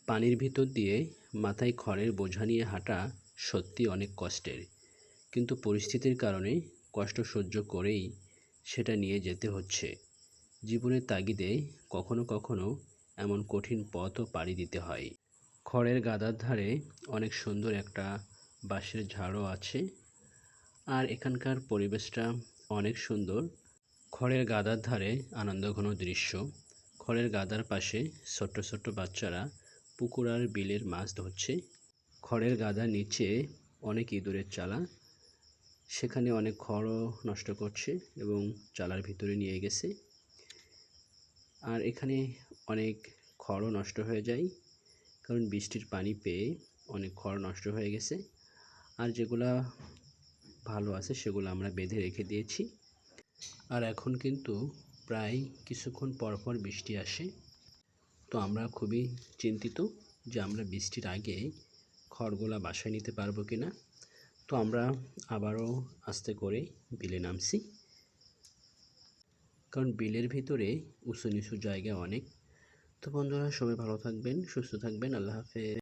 পানির ভিতর দিয়ে মাথায় খড়ের বোঝা নিয়ে হাঁটা সত্যি অনেক কষ্টের, কিন্তু পরিস্থিতির কারণে কষ্ট সহ্য করেই সেটা নিয়ে যেতে হচ্ছে। জীবনের তাগিদে কখনো কখনো এমন কঠিন পথও পাড়ি দিতে হয়। খড়ের গাদার ধারে অনেক সুন্দর একটা বাঁশের ঝাড়ও আছে, আর এখানকার পরিবেশটা অনেক সুন্দর। খড়ের গাদার ধারে আনন্দঘন দৃশ্য। খড়ের গাদার পাশে ছোট্ট ছোট্ট বাচ্চারা পুকুর আর বিলের মাছ ধরছে। খড়ের গাদার নিচে অনেক ইঁদুরের চালা, সেখানে অনেক খড়ও নষ্ট করছে এবং চালার ভিতরে নিয়ে গেছে। আর এখানে অনেক খড়ও নষ্ট হয়ে যায়, কারণ বৃষ্টির পানি পেয়ে অনেক খড় নষ্ট হয়ে গেছে। আর যেগুলা ভালো আছে সেগুলো আমরা বেঁধে রেখে দিয়েছি। আর এখন কিন্তু প্রায় কিছুক্ষণ পর পর বৃষ্টি আসে, তো আমরা খুবই চিন্তিত যে আমরা বৃষ্টির আগে খড়গুলা বাসায় নিতে পারবো কিনা। তো আমরা আবারও আস্তে করে বিলে নামছি, কারণ বিলের ভিতরে উঁচু নিচু জায়গা অনেক। তো বন্ধুরা, সবাই ভালো থাকবেন, সুস্থ থাকবেন। আল্লাহ হাফেজ।